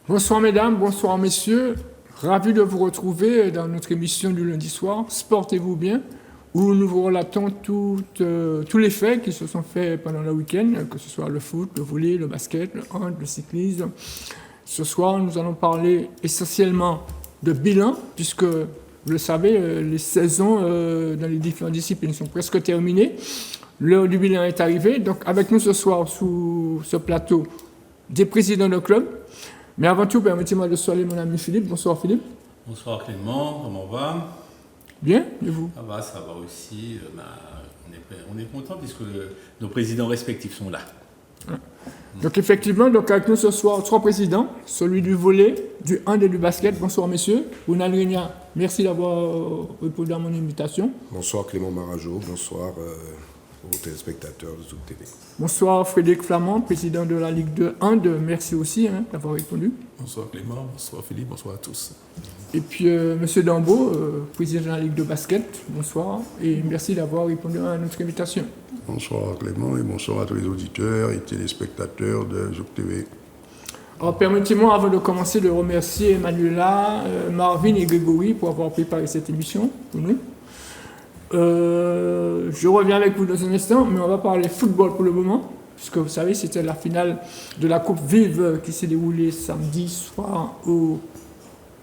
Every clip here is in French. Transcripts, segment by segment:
Bonsoir mesdames, bonsoir messieurs. Ravi de vous retrouver dans notre émission du lundi soir, Sportez-vous bien, où nous vous relatons tous les faits qui se sont faits pendant le week-end, que ce soit le foot, le volley, le basket, le hand, le cyclisme. Ce soir, nous allons parler essentiellement de bilan, puisque, vous le savez, les saisons dans les différentes disciplines sont presque terminées. L'heure du bilan est arrivée. Donc, avec nous ce soir, sous ce plateau, des présidents de club. Mais avant tout, permettez-moi de saluer mon ami Philippe. Bonsoir Philippe. Bonsoir Clément, comment on va? Bien, et vous? Ça va aussi. On est content puisque nos présidents respectifs sont là. Donc effectivement, avec nous ce soir, 3 présidents, celui du volley, du hand et du basket. Bonsoir messieurs. Ounal Régna, merci d'avoir répondu à mon invitation. Bonsoir Clément Marajo, bonsoir aux téléspectateurs de Zouk TV. Bonsoir Frédéric Flamand, président de la Ligue de hand. Merci aussi d'avoir répondu. Bonsoir Clément, bonsoir Philippe, bonsoir à tous. Et puis monsieur Dambo, président de la Ligue de basket. Bonsoir et merci d'avoir répondu à notre invitation. Bonsoir Clément et bonsoir à tous les auditeurs et téléspectateurs de Zouk TV. Alors permettez-moi avant de commencer de remercier Emmanuela, Marvin et Grégory pour avoir préparé cette émission pour nous. Je reviens avec vous dans un instant, mais on va parler football pour le moment, puisque vous savez, c'était la finale de la Coupe Vive qui s'est déroulée samedi soir au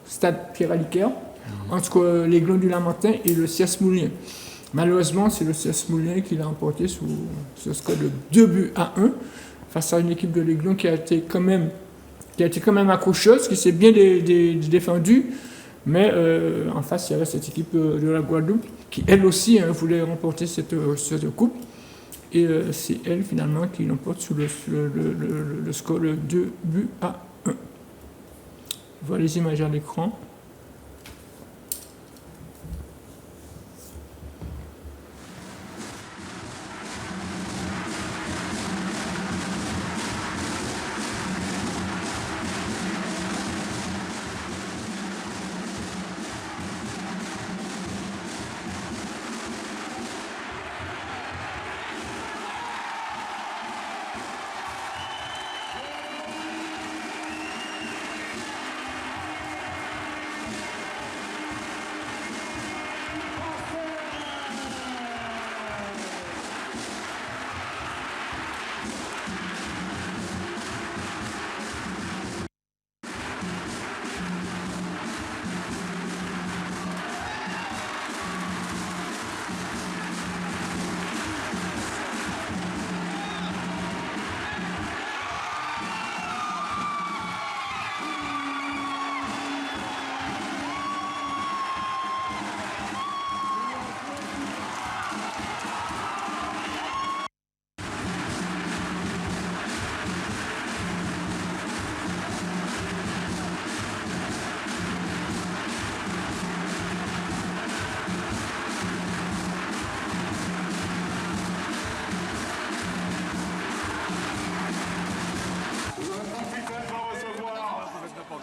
stade Pierre-Aliquer, entre les Glons du Lamentin et le CS Moulin. Malheureusement, c'est le CS Moulin qui l'a emporté sous ce score de 2-1 face à une équipe de l'Aiglon qui a été quand même accrocheuse, qui s'est bien défendue. Mais en face, il y avait cette équipe de la Guadeloupe qui, elle aussi, voulait remporter cette coupe. Et c'est elle, finalement, qui l'emporte sous le score de 2-1. Voilà les images à l'écran.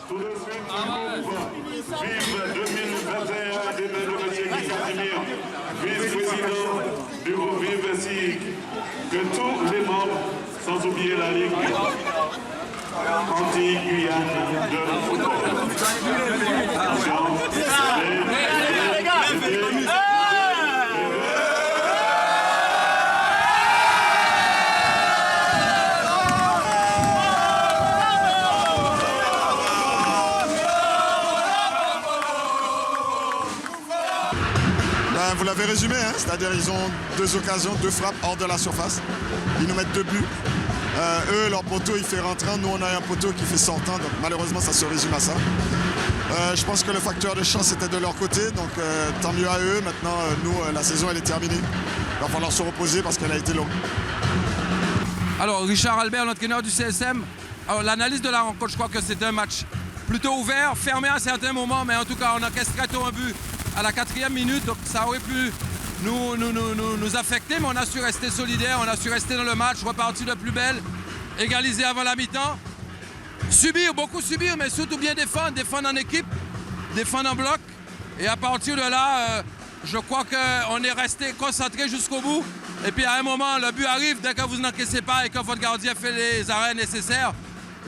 Tout de suite, vive 2021 de M. Guy Casimir, vice-président du groupe Vive ainsi que tous les membres, sans oublier la Ligue anti-Guyane de football. Vous l'avez résumé, c'est-à-dire ils ont 2 occasions, 2 frappes hors de la surface. Ils nous mettent 2 buts. Eux, leur poteau, il fait rentrant. Nous, on a un poteau qui fait sortant. Donc malheureusement, ça se résume à ça. Je pense que le facteur de chance était de leur côté. Donc tant mieux à eux. Maintenant, nous, la saison, elle est terminée. Il va falloir se reposer parce qu'elle a été longue. Alors, Richard Albert, l'entraîneur du CSM. Alors, l'analyse de la rencontre, je crois que c'était un match plutôt ouvert, fermé à certains moments. Mais en tout cas, on encaisse très tôt un but à la 4e minute, donc ça aurait pu nous affecter, mais on a su rester solidaire, on a su rester dans le match, repartir de plus belle, égaliser avant la mi-temps, beaucoup subir, mais surtout bien défendre en équipe, défendre en bloc, et à partir de là, je crois qu'on est resté concentré jusqu'au bout, et puis à un moment, le but arrive, dès que vous n'encaissez pas et que votre gardien fait les arrêts nécessaires,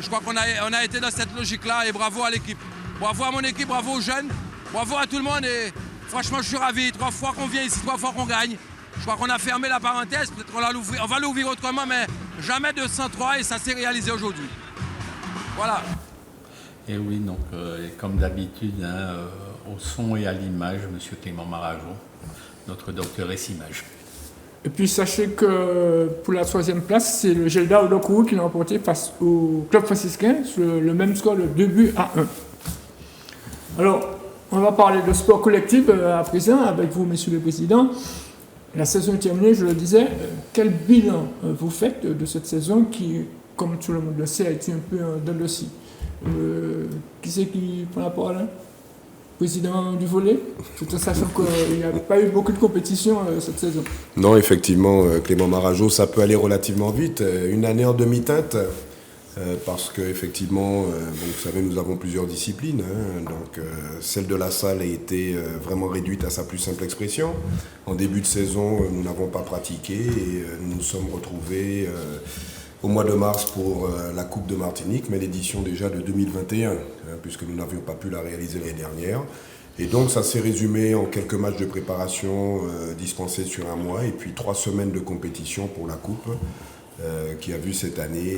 je crois qu'on a été dans cette logique-là et bravo à l'équipe. Bravo à mon équipe, bravo aux jeunes, bravo à tout le monde et franchement je suis ravi. 3 fois qu'on vient ici, 3 fois qu'on gagne. Je crois qu'on a fermé la parenthèse, peut-être qu'on va l'ouvrir autrement, mais jamais 203 et ça s'est réalisé aujourd'hui. Voilà. Et oui, donc comme d'habitude, au son et à l'image, M. Clément Marageau, notre docteur S-Image. Et puis sachez que pour la 3e place, c'est le Gelda Odokourou qui l'a remporté face au club franciscain sur le même score de 2-1. Alors, on va parler de sport collectif à présent avec vous, messieurs les présidents. La saison est terminée, je le disais. Quel bilan vous faites de cette saison qui, comme tout le monde le sait, a été un peu dans le dossier? Qui c'est qui prend la parole, hein? Président du volley, tout en sachant qu'il n'y a pas eu beaucoup de compétition cette saison. Non, effectivement, Clément Marageau, ça peut aller relativement vite. Une année en demi-teinte, parce qu'effectivement, vous savez, nous avons plusieurs disciplines. Donc, celle de la salle a été vraiment réduite à sa plus simple expression. En début de saison, nous n'avons pas pratiqué et nous nous sommes retrouvés au mois de mars pour la Coupe de Martinique, mais l'édition déjà de 2021, puisque nous n'avions pas pu la réaliser l'année dernière. Et donc ça s'est résumé en quelques matchs de préparation dispensés sur un mois, et puis 3 semaines de compétition pour la Coupe, qui a vu cette année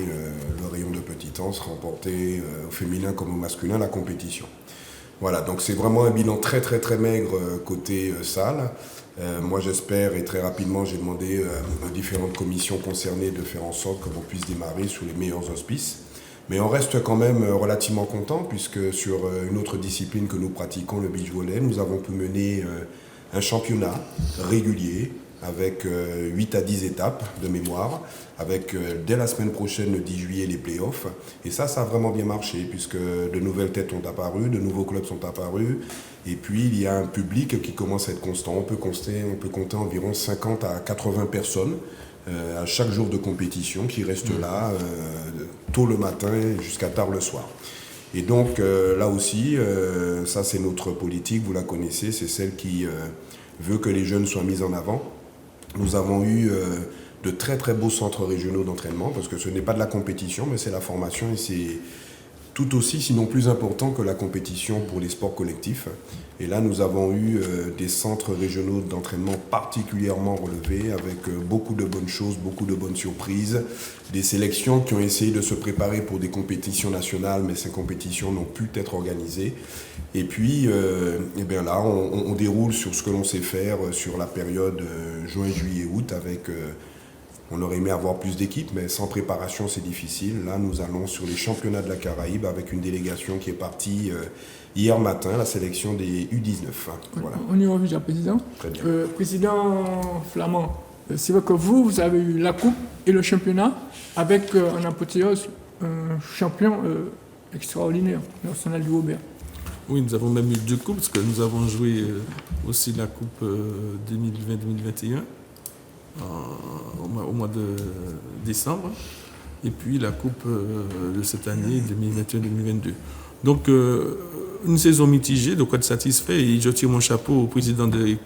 le rayon de Petitance remporter au féminin comme au masculin la compétition. Voilà, donc c'est vraiment un bilan très très très maigre côté salle. Moi j'espère, et très rapidement j'ai demandé aux différentes commissions concernées de faire en sorte que l'on puisse démarrer sous les meilleurs auspices. Mais on reste quand même relativement content puisque sur une autre discipline que nous pratiquons, le beach volley, nous avons pu mener un championnat régulier avec 8 à 10 étapes de mémoire, avec dès la semaine prochaine, le 10 juillet, les playoffs. Et ça a vraiment bien marché puisque de nouvelles têtes ont apparu, de nouveaux clubs sont apparus. Et puis, il y a un public qui commence à être constant. On peut compter environ 50 à 80 personnes à chaque jour de compétition qui restent là tôt le matin jusqu'à tard le soir. Et donc, là aussi, ça c'est notre politique, vous la connaissez, c'est celle qui veut que les jeunes soient mis en avant. Nous avons eu de très très beaux centres régionaux d'entraînement parce que ce n'est pas de la compétition, mais c'est la formation et c'est tout aussi, sinon plus important que la compétition pour les sports collectifs. Et là, nous avons eu des centres régionaux d'entraînement particulièrement relevés, avec beaucoup de bonnes choses, beaucoup de bonnes surprises, des sélections qui ont essayé de se préparer pour des compétitions nationales, mais ces compétitions n'ont pu être organisées. Et puis, eh bien là, on déroule sur ce que l'on sait faire sur la période juin, juillet, août, avec... On aurait aimé avoir plus d'équipes, mais sans préparation, c'est difficile. Là, nous allons sur les championnats de la Caraïbe avec une délégation qui est partie hier matin, la sélection des U19. Voilà. On y revient, Président. Très bien. Président Flamand, c'est vrai que vous avez eu la Coupe et le championnat avec en apothéose un champion extraordinaire, Arsenal du Robert. Oui, nous avons même eu 2 coupes, parce que nous avons joué aussi la Coupe 2020-2021. Au mois de décembre, et puis la Coupe de cette année 2021-2022. Donc, une saison mitigée, de quoi être satisfait, et je tire mon chapeau au président de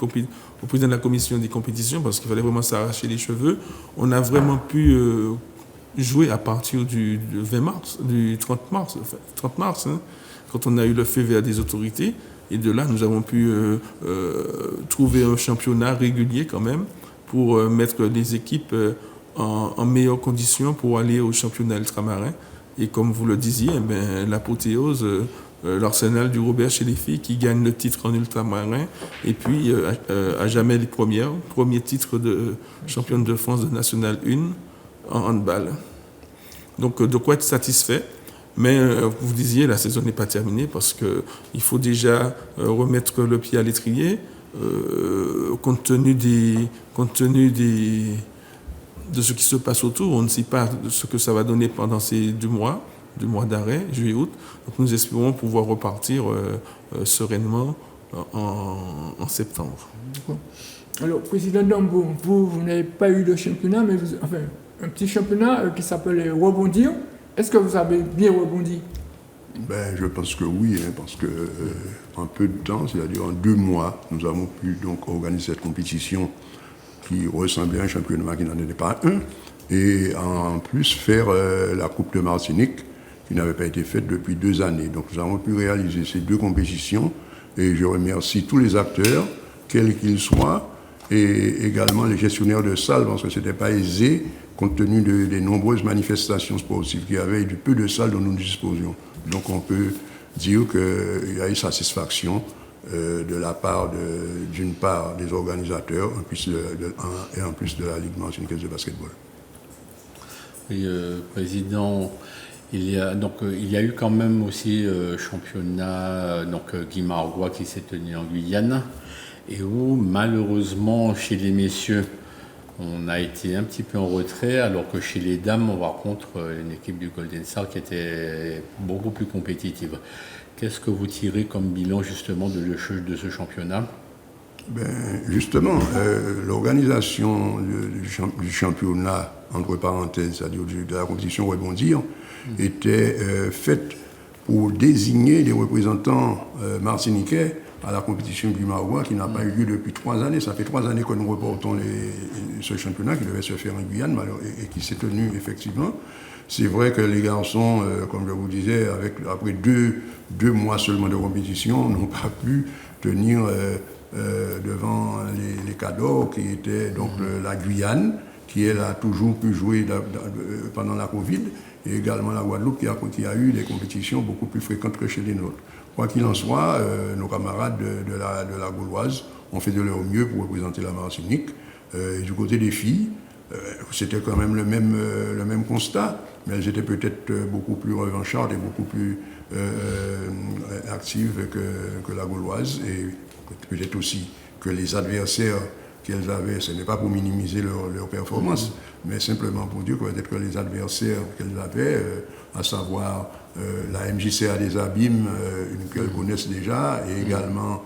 la commission des compétitions, parce qu'il fallait vraiment s'arracher les cheveux. On a vraiment pu jouer à partir du 20 mars, du 30 mars, quand on a eu le feu vert des autorités, et de là, nous avons pu trouver un championnat régulier quand même, pour mettre les équipes en meilleures conditions pour aller au championnat ultramarin. Et comme vous le disiez, l'apothéose, l'Arsenal du Robert chez les filles qui gagne le titre en ultramarin, et puis à jamais les premier titre de championne de France de National 1 en handball. Donc de quoi être satisfait. Mais vous disiez, la saison n'est pas terminée parce qu'il faut déjà remettre le pied à l'étrier. Compte tenu de ce qui se passe autour, on ne sait pas ce que ça va donner pendant ces 2 mois d'arrêt, juillet-août. Donc nous espérons pouvoir repartir sereinement en septembre. Alors, Président Dambo, vous n'avez pas eu de championnat, mais un petit championnat qui s'appelle Rebondir. Est-ce que vous avez bien rebondi? Je pense que oui, parce que en peu de temps, c'est-à-dire en 2 mois, nous avons pu donc organiser cette compétition qui ressemblait à un championnat qui n'en était pas un, et en plus faire la Coupe de Martinique, qui n'avait pas été faite depuis 2 années. Donc nous avons pu réaliser ces 2 compétitions et je remercie tous les acteurs, quels qu'ils soient, et également les gestionnaires de salles, parce que ce n'était pas aisé compte tenu des nombreuses manifestations sportives qu'il y avait et du peu de salles dont nous disposions. Donc on peut dire qu'il y a eu satisfaction de la part, d'une part, des organisateurs et en plus de la Ligue martiniquaise de basketball. Oui, Président, il y a eu quand même aussi championnat Guy-Marois qui s'est tenu en Guyane et où malheureusement chez les messieurs on a été un petit peu en retrait, alors que chez les dames on rencontre une équipe du Golden Star qui était beaucoup plus compétitive. Qu'est-ce que vous tirez comme bilan justement de ce championnat? Justement, l'organisation du championnat, entre parenthèses, c'est-à-dire de la compétition Rebondir, était faite pour désigner des représentants martiniquais à la compétition du Marois qui n'a pas eu lieu depuis 3 années. Ça fait 3 années que nous reportons ce championnat qui devait se faire en Guyane et qui s'est tenu effectivement. C'est vrai que les garçons, comme je vous disais, après deux mois seulement de compétition, n'ont pas pu tenir devant les cadors qui étaient donc la Guyane, qui elle a toujours pu jouer pendant la Covid, et également la Guadeloupe qui a eu des compétitions beaucoup plus fréquentes que chez les nôtres. Quoi qu'il en soit, nos camarades de la Gauloise ont fait de leur mieux pour représenter la Martinique. Et du côté des filles, c'était quand même le même constat, mais elles étaient peut-être beaucoup plus revanchardes et beaucoup plus actives que la Gauloise, et peut-être aussi que les adversaires qu'elles avaient, ce n'est pas pour minimiser leur performance, mais simplement pour dire que peut-être que les adversaires qu'elles avaient, à savoir la MJCA des Abîmes, qu'elles connaissent déjà, et également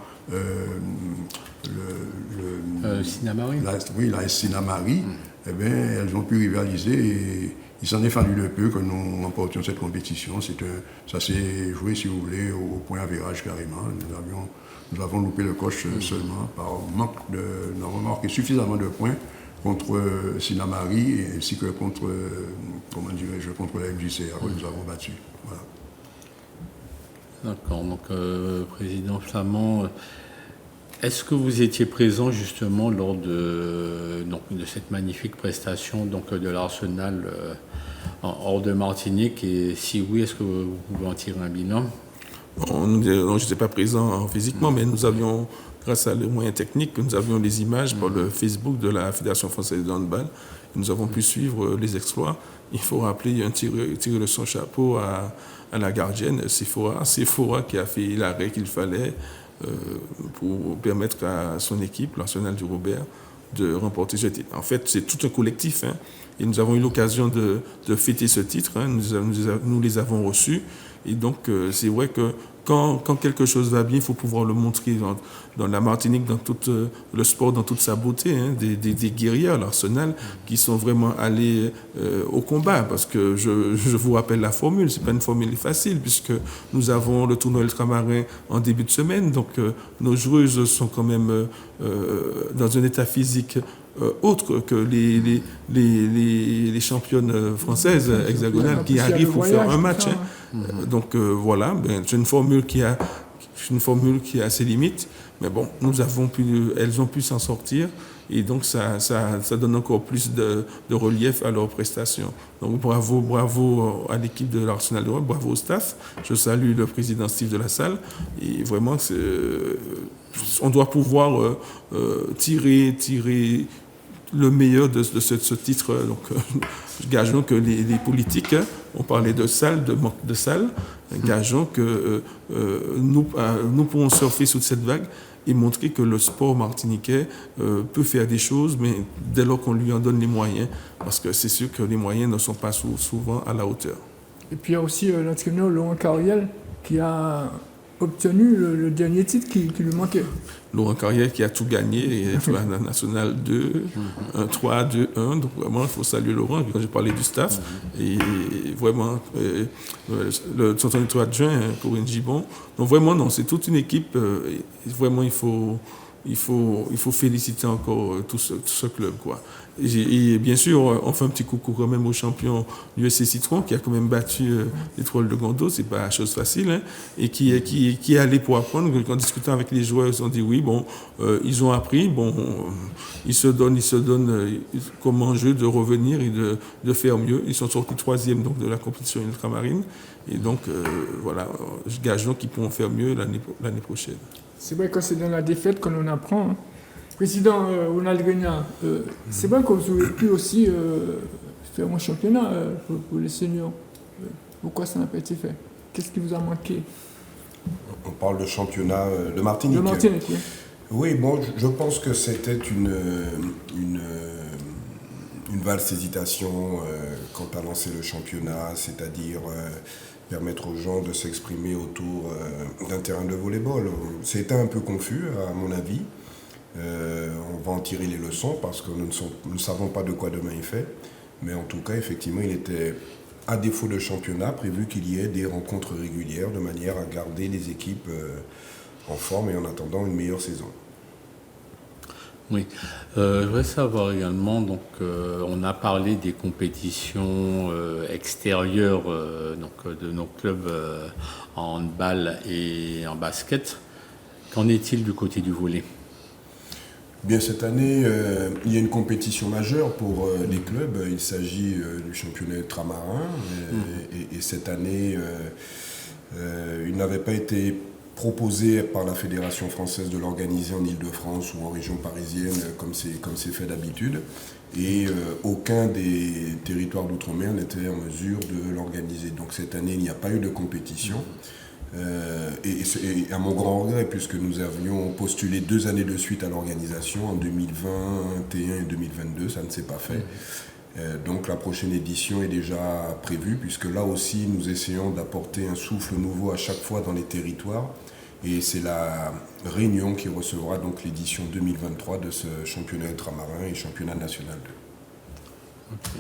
Sinamari. La Sinamari, eh bien, elles ont pu rivaliser et il s'en est fallu de peu que nous remportions cette compétition. Ça s'est joué, si vous voulez, au point avérage carrément. Nous avons loupé le coche seulement par manque nous avons marqué suffisamment de points contre Sinamari ainsi que contre la MJCA que nous avons battu. Voilà. D'accord, donc Président Flamand, est-ce que vous étiez présent justement lors de cette magnifique prestation de l'Arsenal hors de Martinique, et si oui, est-ce que vous pouvez en tirer un bilan? Non, je n'étais pas présent physiquement, mais nous avions, grâce à les moyens techniques, nous avions les images par le Facebook de la Fédération française de handball. Nous avons pu suivre les exploits. Il faut rappeler, tirer de son chapeau à la gardienne, Sephora, qui a fait l'arrêt qu'il fallait pour permettre à son équipe, l'Arsenal du Robert, de remporter ce titre. En fait, c'est tout un collectif, hein, et nous avons eu l'occasion de fêter ce titre. Hein, nous les avons reçus. Et donc, c'est vrai que quand quelque chose va bien, il faut pouvoir le montrer dans la Martinique, dans tout le sport, dans toute sa beauté, hein, des guerriers, l'Arsenal, qui sont vraiment allés au combat. Parce que je vous rappelle la formule, c'est pas une formule facile, puisque nous avons le tournoi ultramarin en début de semaine, donc nos joueuses sont quand même dans un état physique autre que les championnes françaises hexagonales qui arrivent pour faire un match. Donc voilà, c'est une formule qui a ses limites, mais bon, elles ont pu s'en sortir, et donc ça donne encore plus de relief à leurs prestations. Donc bravo à l'équipe de l'Arsenal de Rome, bravo au staff. Je salue le président Steve de la Salle, et vraiment on doit pouvoir tirer le meilleur de ce titre. Donc, gageons que les politiques, on parlait de salles, de manque de salles, gageons que nous pourrons surfer sur cette vague et montrer que le sport martiniquais peut faire des choses, mais dès lors qu'on lui en donne les moyens, parce que c'est sûr que les moyens ne sont pas souvent à la hauteur. Et puis il y a aussi l'entraîneur Laurent Carriel qui a obtenu le dernier titre qui lui manquait. Laurent Carriel qui a tout gagné, la Nationale 2, 1-3, 2-1. Donc vraiment, il faut saluer Laurent, quand j'ai parlé du staff. Et vraiment, son adjoint, Corinne Gibon. Donc vraiment, non, c'est toute une équipe. Vraiment, il faut il faut féliciter encore tout ce club, quoi. Et bien sûr, on fait un petit coucou quand même au champion du SC Citron qui a quand même battu l'Étoile de Gondo, c'est pas chose facile, hein, et qui est allé pour apprendre. En discutant avec les joueurs, ils ont dit oui, bon, ils ont appris, bon, ils se donnent comme enjeu de revenir et de faire mieux. Ils sont sortis 3e donc de la compétition ultramarine, et donc voilà, gageons qu'ils pourront faire mieux l'année prochaine. C'est vrai que c'est dans la défaite que l'on apprend. Hein. Président Ronald Grenier, c'est vrai que vous auriez pu aussi faire un championnat pour les seniors. Pourquoi ça n'a pas été fait? Qu'est-ce qui vous a manqué? On parle de championnat de Martinique. De Martinique, oui. Oui, bon, je pense que c'était une valse hésitation quant à lancer le championnat, c'est-à-dire permettre aux gens de s'exprimer autour d'un terrain de volley-ball. C'était un peu confus, à mon avis. On va en tirer les leçons parce que nous ne savons pas de quoi demain est fait. Mais en tout cas, effectivement, il était, à défaut de championnat, prévu qu'il y ait des rencontres régulières de manière à garder les équipes en forme et en attendant une meilleure saison. Oui, je voudrais savoir également, donc on a parlé des compétitions extérieures donc, de nos clubs en handball et en basket. Qu'en est-il du côté du volley? Bien, cette année, il y a une compétition majeure pour les clubs. Il s'agit du championnat ultramarin. Et cette année, il n'avait pas été proposé par la Fédération française de l'organiser en Île-de-France ou en région parisienne, comme c'est fait d'habitude. Et aucun des territoires d'outre-mer n'était en mesure de l'organiser. Donc cette année, il n'y a pas eu de compétition. Et à mon grand regret, puisque nous avions postulé 2 années de suite à l'organisation, en 2021 et 2022, ça ne s'est pas fait. Donc la prochaine édition est déjà prévue, puisque là aussi nous essayons d'apporter un souffle nouveau à chaque fois dans les territoires. Et c'est la Réunion qui recevra donc l'édition 2023 de ce championnat ultramarin et championnat national 2. Okay.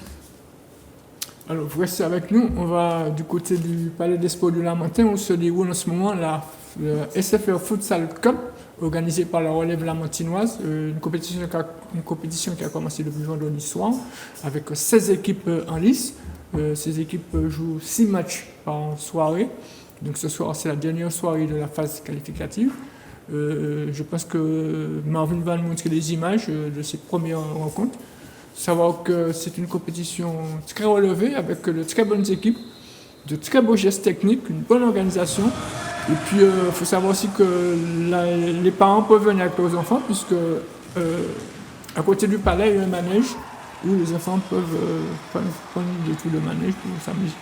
Alors, vous restez avec nous. On va du côté du Palais des Sports du Lamentin où se déroule en ce moment le SFR Futsal Cup, organisé par la Relève Lamantinoise, une compétition qui a commencé depuis vendredi soir, avec 16 équipes en lice. Ces équipes jouent 6 matchs par soirée. Donc ce soir, c'est la dernière soirée de la phase qualificative. Je pense que Marvin va nous montrer des images de ces premières rencontres. Savoir que c'est une compétition très relevée avec de très bonnes équipes, de très beaux gestes techniques, une bonne organisation. Et puis, il faut savoir aussi que les parents peuvent venir avec leurs enfants, puisque à côté du palais, il y a un manège où les enfants peuvent prendre des tours de manège pour s'amuser.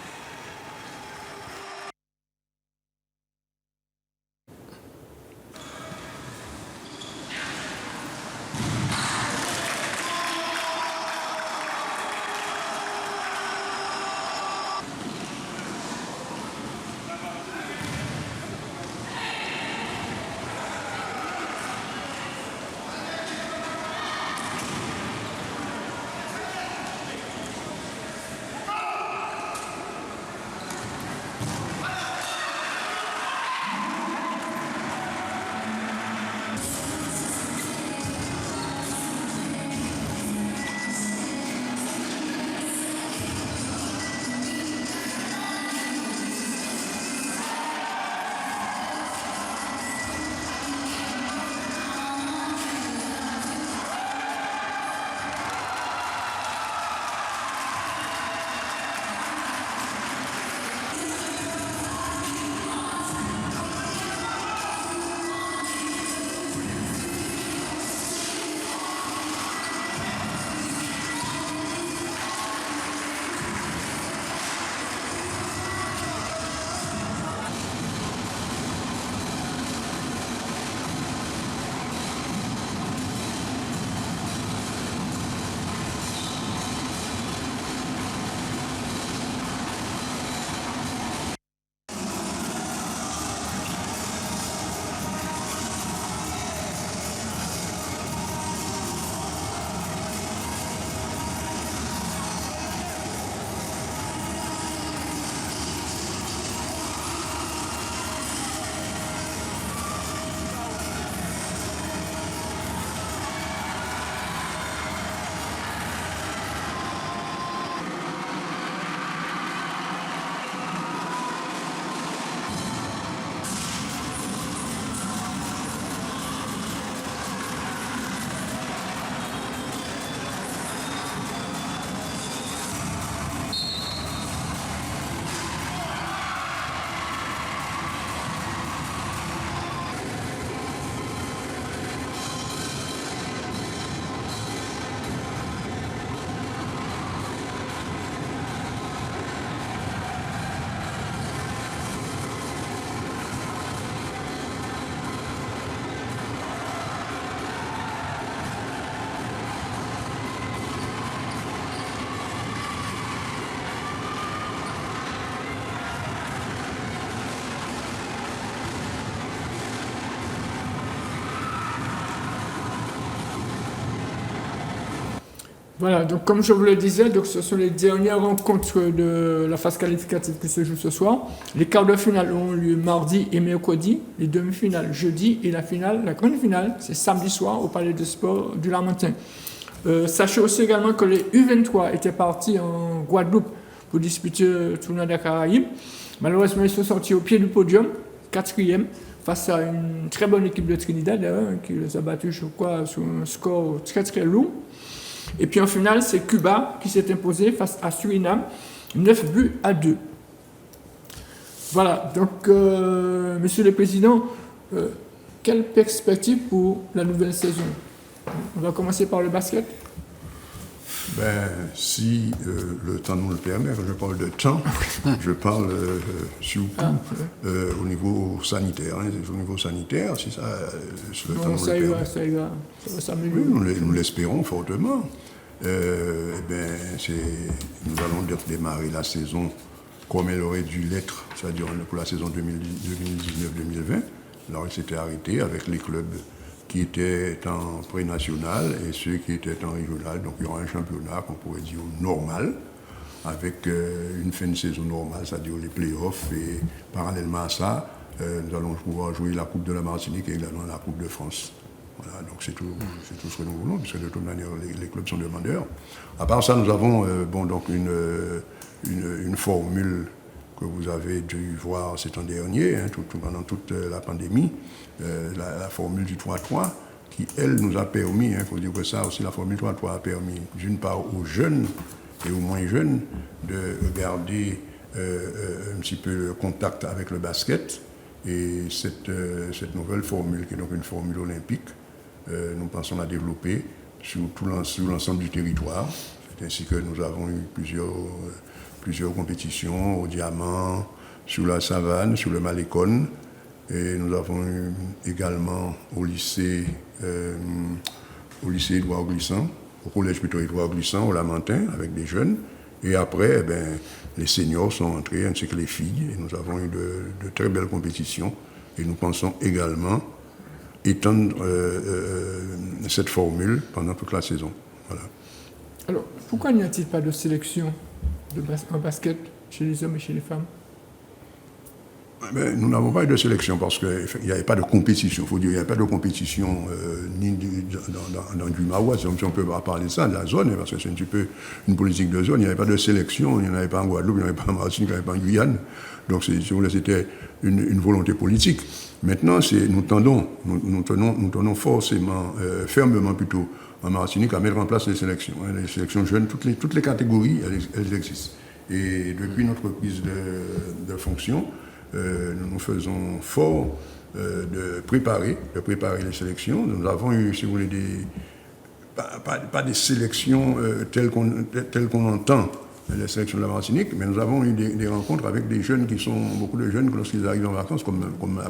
Voilà, donc comme je vous le disais, donc ce sont les dernières rencontres de la phase qualificative qui se jouent ce soir. Les quarts de finale ont lieu mardi et mercredi, les demi-finales jeudi et la finale, la grande finale, c'est samedi soir au Palais de Sport du Lamentin. Sachez aussi également que les U23 étaient partis en Guadeloupe pour disputer le tournoi des Caraïbes. Malheureusement, ils sont sortis au pied du podium, 4e, face à une très bonne équipe de Trinidad, qui les a battus, je crois, sur un score très très lourd. Et puis en finale, c'est Cuba qui s'est imposé face à Suriname, 9-2. Voilà, donc, Monsieur le Président, quelle perspective pour la nouvelle saison? On va commencer par le basket. Si le temps nous le permet, quand je parle de temps, je parle surtout au niveau sanitaire. Au niveau sanitaire, si ça, si le temps nous le permet. Ça va s'améliorer. Oui, nous l'espérons fortement. Nous allons démarrer la saison comme elle aurait dû l'être, c'est-à-dire pour la saison 2019-2020. Alors, il s'était arrêté avec les clubs qui étaient en pré-national et ceux qui étaient en régional. Donc il y aura un championnat qu'on pourrait dire normal, avec une fin de saison normale, c'est-à-dire les playoffs. Et parallèlement à ça, nous allons pouvoir jouer la Coupe de la Martinique et également la Coupe de France. Voilà, donc c'est tout ce que nous voulons, puisque de toute manière, les clubs sont demandeurs. À part ça, nous avons une formule que vous avez dû voir cet an dernier, pendant toute la pandémie, la formule du 3-3, qui, elle, nous a permis, il faut dire que ça aussi, la formule 3-3 a permis, d'une part, aux jeunes et aux moins jeunes, de garder un petit peu le contact avec le basket. Et cette nouvelle formule, qui est donc une formule olympique, nous pensons la développer sur l'ensemble du territoire. C'est ainsi que nous avons eu plusieurs compétitions au Diamant, sur la Savane, sur le Malécon. Et nous avons eu également au lycée Édouard Glissant, au collège plutôt Édouard Glissant, au Lamentin, avec des jeunes. Et après, les seniors sont entrés, ainsi que les filles. Et nous avons eu de très belles compétitions. Et nous pensons également étendre cette formule pendant toute la saison. Voilà. Alors, pourquoi n'y a-t-il pas de sélection en basket chez les hommes et chez les femmes? Nous n'avons pas eu de sélection parce qu'il n'y avait pas de compétition. Il faut dire qu'il n'y avait pas de compétition ni dans du Marois, si on peut pas parler de ça, de la zone, parce que c'est un petit peu une politique de zone. Il n'y avait pas de sélection, il n'y en avait pas en Guadeloupe, il n'y en avait pas en Martinique, il n'y en avait pas en Guyane. Donc, si vous voulez, c'était une volonté politique. Maintenant, nous tenons forcément, fermement plutôt, en Martinique, à mettre en place les sélections. Les sélections jeunes, toutes les catégories, elles existent. Et depuis notre prise de fonction, nous nous faisons fort de préparer les sélections. Nous avons eu, si vous voulez, pas des sélections telles qu'on entend les sélections de la Martinique, mais nous avons eu des rencontres avec des jeunes beaucoup de jeunes, lorsqu'ils arrivent en vacances, comme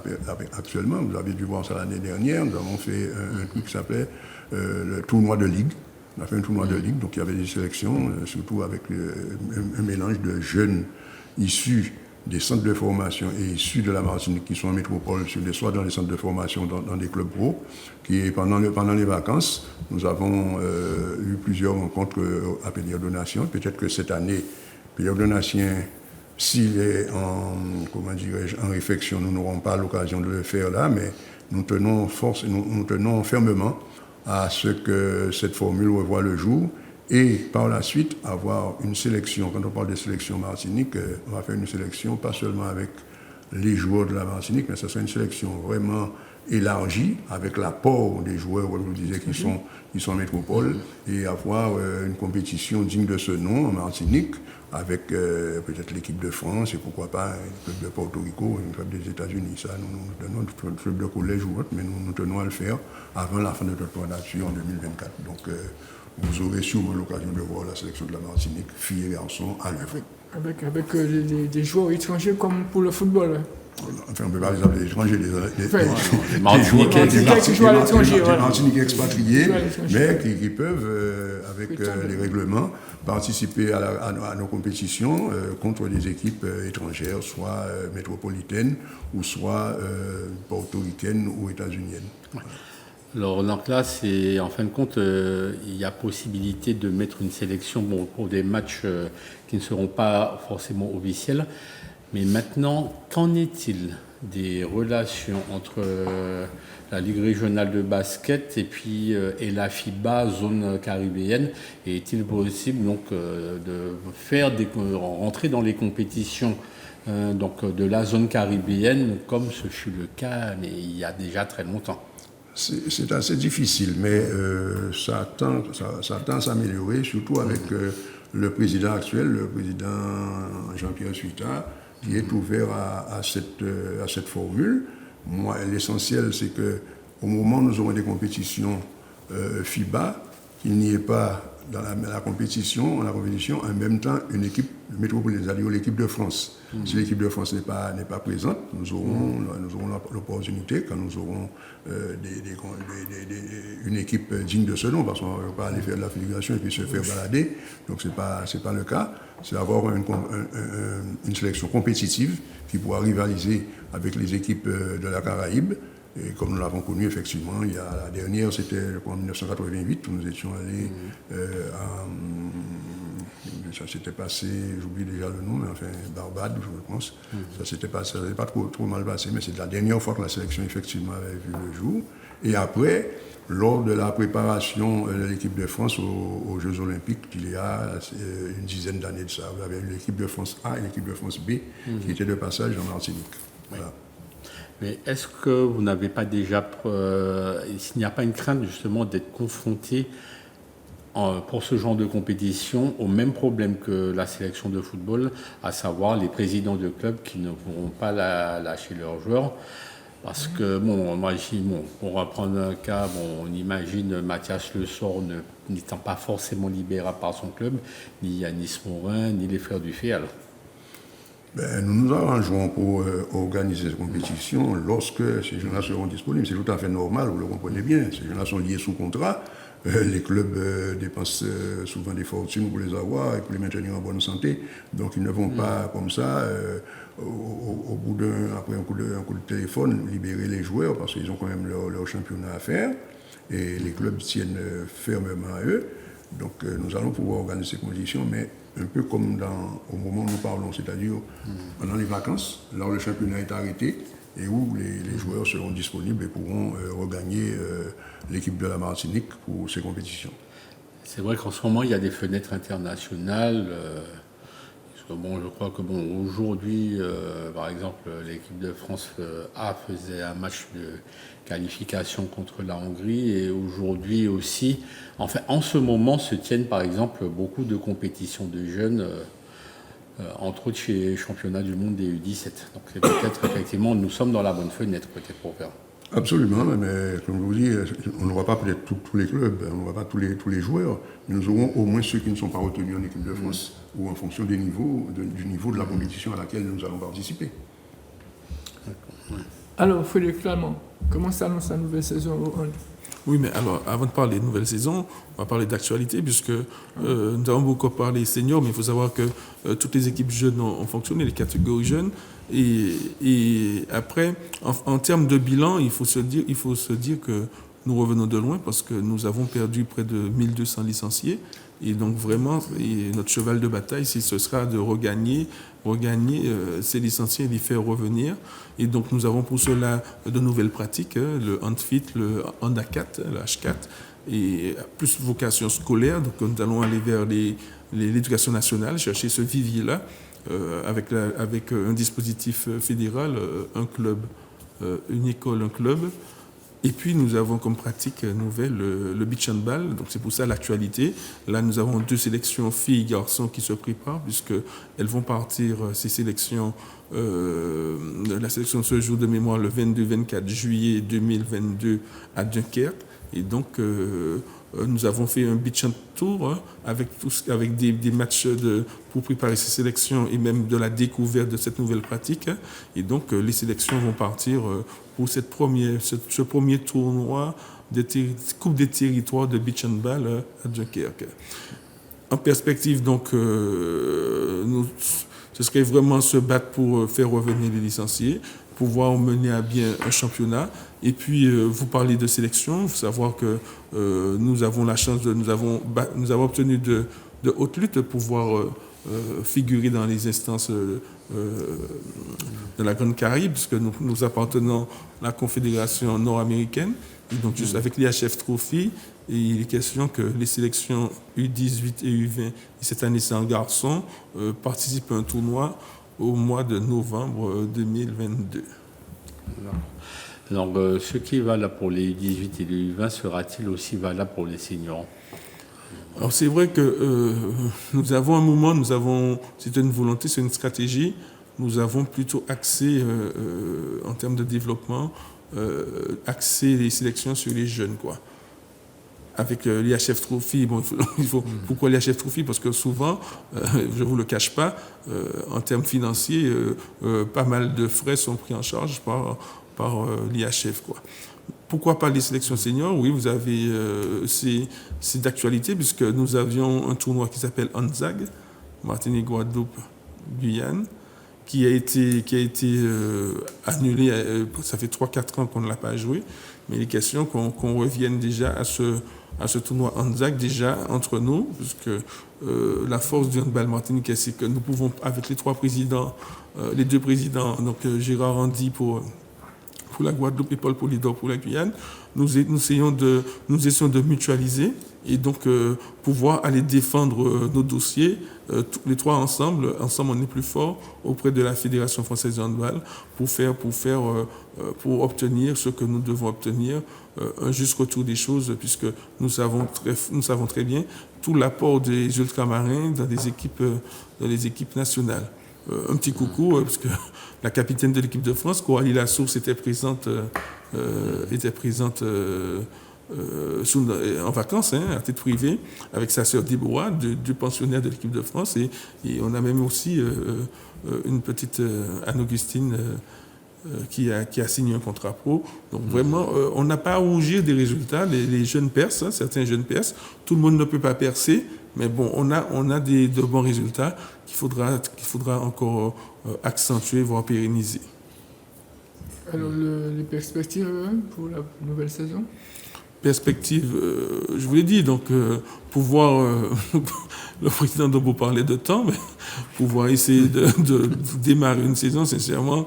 actuellement. Vous avez dû voir ça l'année dernière. Nous avons fait un truc qui s'appelait le tournoi de ligue. On a fait un tournoi de ligue, donc il y avait des sélections, surtout avec un mélange de jeunes issus des centres de formation et issus de la Martinique qui sont en métropole, soit dans les centres de formation, dans des clubs pro, qui pendant les vacances, nous avons eu plusieurs rencontres à période de nation. Peut-être que cette année, période de nation, s'il est en réflexion, nous n'aurons pas l'occasion de le faire là, mais nous tenons fermement à ce que cette formule revoie le jour. Et par la suite, avoir une sélection. Quand on parle de sélection Martinique, on va faire une sélection pas seulement avec les joueurs de la Martinique, mais ce sera une sélection vraiment élargie, avec l'apport des joueurs, comme je vous disais, qui sont en métropole, et avoir une compétition digne de ce nom en Martinique, avec peut-être l'équipe de France, et pourquoi pas une club de Porto Rico, une club des États-Unis. Ça, nous donnons un club de collège ou autre, mais nous tenons à le faire avant la fin de notre mandature en 2024. Donc, vous aurez sûrement l'occasion de voir la sélection de la Martinique, filles et garçons, à l'œuvre. Avec des joueurs étrangers comme pour le football. Enfin, on peut pas les appeler étrangers, les Martiniquais qui jouent à l'étranger. Des Martiniquais expatriés, mais qui peuvent, avec les règlements, participer à nos compétitions contre des équipes étrangères, soit métropolitaines, ou soit portoricaines ou états-uniennes. Voilà. Alors donc là, c'est en fin de compte, il y a possibilité de mettre une sélection pour des matchs qui ne seront pas forcément officiels. Mais maintenant, qu'en est-il des relations entre la Ligue régionale de basket et la FIBA zone caribéenne? Et est-il possible donc de faire rentrer dans les compétitions de la zone caribéenne comme ce fut le cas mais il y a déjà très longtemps? C'est assez difficile, mais ça tend à s'améliorer, surtout avec le président actuel, le président Jean-Pierre Suita, qui est ouvert à cette formule. Moi, l'essentiel, c'est qu'au moment où nous aurons des compétitions FIBA, qu'il n'y ait pas dans la compétition, en même temps, une équipe métropolitaine, c'est-à-dire l'équipe de France. Si l'équipe de France n'est pas présente, nous aurons l'opportunité, quand nous aurons une équipe digne de ce nom, parce qu'on ne va pas aller faire de la figuration et puis se faire balader, donc c'est pas le cas. C'est avoir une sélection compétitive qui pourra rivaliser avec les équipes de la Caraïbe. Et comme nous l'avons connu, effectivement, la dernière, c'était en 1988, où nous étions allés ça s'était passé, j'oublie déjà le nom, mais enfin, Barbade, je pense. Ça n'avait pas trop mal passé, mais c'est la dernière fois que la sélection, effectivement, avait vu le jour. Et après, lors de la préparation de l'équipe de France aux Jeux Olympiques, il y a une dizaine d'années de ça, vous avez eu l'équipe de France A et l'équipe de France B, qui étaient de passage en Martinique. Voilà. Mais est-ce que vous n'avez pas déjà, s'il n'y a pas une crainte justement d'être confronté pour ce genre de compétition au même problème que la sélection de football, à savoir les présidents de clubs qui ne pourront pas lâcher leurs joueurs? Parce que, pour reprendre un cas, on imagine Mathias Le Sort n'étant pas forcément libérable par son club, ni Yanis Morin, ni les frères Dufay. Nous nous arrangerons pour organiser ces compétitions lorsque ces gens-là seront disponibles. C'est tout à fait normal, vous le comprenez bien. Ces gens-là sont liés sous contrat. Les clubs dépensent souvent des fortunes pour les avoir et pour les maintenir en bonne santé. Donc ils ne vont pas comme ça, après un coup de téléphone, libérer les joueurs parce qu'ils ont quand même leur championnat à faire. Et les clubs tiennent fermement à eux. Donc nous allons pouvoir organiser ces compétitions, mais un peu comme au moment où nous parlons, c'est-à-dire pendant les vacances, là où le championnat est arrêté et où les joueurs seront disponibles et pourront regagner l'équipe de la Martinique pour ces compétitions. C'est vrai qu'en ce moment, il y a des fenêtres internationales. Je crois que aujourd'hui, par exemple, l'équipe de France A faisait un match de qualification contre la Hongrie et aujourd'hui aussi, en ce moment se tiennent par exemple beaucoup de compétitions de jeunes, entre autres chez les championnats du monde des U17. Donc c'est peut-être effectivement, nous sommes dans la bonne fenêtre peut-être pour faire. Absolument, mais comme je vous dis, on n'aura pas peut-être tous les clubs, on n'aura pas tous les joueurs, mais nous aurons au moins ceux qui ne sont pas retenus en équipe de France ou en fonction du niveau de la compétition à laquelle nous allons participer. Alors, Frédéric Clément, comment s'annonce la nouvelle saison au hand? Oui, mais alors, avant de parler de nouvelle saison, on va parler d'actualité, puisque nous avons beaucoup parlé seniors, mais il faut savoir que toutes les équipes jeunes ont fonctionné, les catégories jeunes. Et après, en termes de bilan, il faut se dire que nous revenons de loin, parce que nous avons perdu près de 1200 licenciés. Et donc vraiment, notre cheval de bataille, ce sera de regagner ces licenciés et les faire revenir. Et donc nous avons pour cela de nouvelles pratiques, le handfit, le handa4, le H4, et plus vocation scolaire. Donc nous allons aller vers l'éducation nationale, chercher ce vivier-là, avec un dispositif fédéral, un club, une école, un club. Et puis, nous avons comme pratique nouvelle le beach handball. Donc, c'est pour ça l'actualité. Là, nous avons 2 sélections filles et garçons qui se préparent, puisqu'elles vont partir, ces sélections, la sélection se joue de mémoire le 22-24 juillet 2022 à Dunkerque. Et donc, nous avons fait un beach hand tour avec des matchs pour préparer ces sélections et même de la découverte de cette nouvelle pratique. Et donc, les sélections vont partir pour ce premier tournoi de Coupe des territoires de beach handball à Dunkerque. En perspective, donc, ce serait vraiment se battre pour faire revenir les licenciés. pouvoir mener à bien un championnat. Et puis, vous parlez de sélection, il faut savoir que nous avons la chance nous avons obtenu de haute lutte pour pouvoir figurer dans les instances de la Grande Caraïbe, puisque nous appartenons à la Confédération nord-américaine. Et donc, juste avec l'IHF Trophy, et il est question que les sélections U18 et U20, et cette année c'est en garçon, participent à un tournoi au mois de novembre 2022. Donc, ce qui est valable pour les U18 et les U20 sera-t-il aussi valable pour les seniors? Alors c'est vrai que nous avons un moment, c'est une volonté, c'est une stratégie, nous avons plutôt axé en termes de développement, axé les sélections sur les jeunes, quoi. Avec l'IHF Trophy, pourquoi l'IHF Trophy? Parce que souvent, je ne vous le cache pas, en termes financiers, pas mal de frais sont pris en charge par l'IHF, quoi. Pourquoi pas les sélections seniors? Oui, vous avez, c'est d'actualité puisque nous avions un tournoi qui s'appelle ANZAG, Martinique, Guadeloupe, Guyane, qui a été annulé, ça fait 3-4 ans qu'on ne l'a pas joué, mais il est question qu'on revienne déjà à ce tournoi ANZAG déjà entre nous, puisque la force du handball martiniquais, c'est que nous pouvons, avec les deux présidents, donc Gérard Randy pour la Guadeloupe et Paul Polydor pour la Guyane, nous essayons de mutualiser et donc pouvoir aller défendre nos dossiers, les trois ensemble on est plus fort auprès de la Fédération française de handball pour obtenir ce que nous devons obtenir, un juste retour des choses, puisque nous savons très bien tout l'apport des ultramarins dans les équipes nationales. Un petit coucou, parce que la capitaine de l'équipe de France, Coralie Lassource, était présente en vacances, à titre privé, avec sa sœur Déborah, du pensionnaire de l'équipe de France. Et on a même aussi une petite Anne-Augustine qui a signé un contrat pro. Donc vraiment, on n'a pas à rougir des résultats. Les jeunes percent, certains jeunes percent. Tout le monde ne peut pas percer. Mais bon, on a de bons résultats qu'il faudra encore accentuer, voire pérenniser. Alors, les perspectives pour la nouvelle saison? Perspective, je vous l'ai dit, donc pouvoir, le président Dombo parlait de temps, mais pouvoir essayer de démarrer une saison, sincèrement,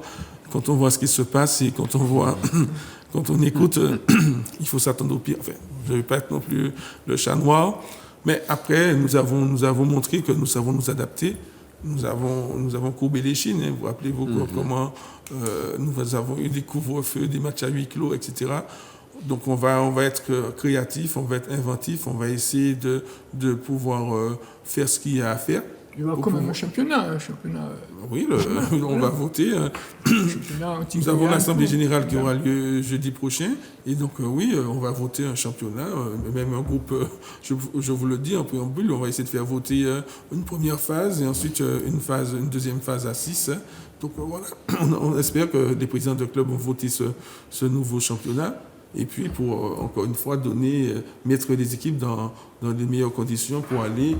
quand on voit ce qui se passe et quand on écoute, il faut s'attendre au pire. Enfin, je ne vais pas être non plus le chat noir. Mais après, nous avons montré que nous savons nous adapter. Nous avons courbé les chines. Vous vous rappelez comment nous avons eu des couvre-feux, des matchs à huis clos, etc. Donc on va être créatif, on va être inventif, on va essayer de pouvoir faire ce qu'il y a à faire. Il y aura quand même un championnat. Oui, on va voter. Nous avons l'Assemblée générale qui aura lieu jeudi prochain. Et donc, oui, on va voter un championnat. Même un groupe, je vous le dis, en préambule, on va essayer de faire voter une première phase et ensuite une deuxième phase à 6. Donc, voilà, on espère que les présidents de club vont voter ce nouveau championnat. Et puis, pour, encore une fois, mettre les équipes dans les meilleures conditions pour aller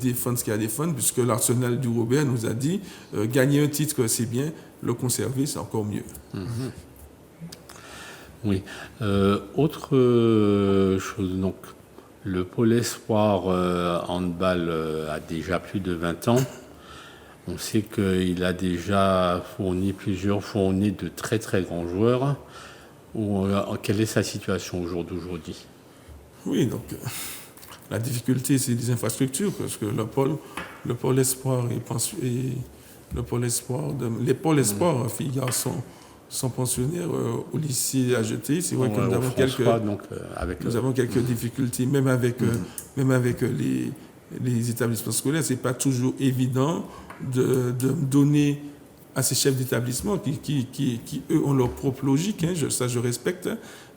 défendre ce qu'il y a à défendre, puisque l'Arsenal du Robert nous a dit gagner un titre, c'est bien, le conserver, c'est encore mieux. Mm-hmm. Oui. Autre chose, donc, le Pôle Espoir handball a déjà plus de 20 ans. On sait qu'il a déjà fourni de très très grands joueurs. Quelle est sa situation d'aujourd'hui? Oui, donc la difficulté, c'est les infrastructures, parce que le pôle espoir les pôles espoir filles et garçons sont pensionnaires au lycée à Jeté. C'est vrai que nous avons quelques difficultés, même avec les établissements scolaires. C'est pas toujours évident de donner à ces chefs d'établissement qui eux, ont leur propre logique. Ça, je respecte.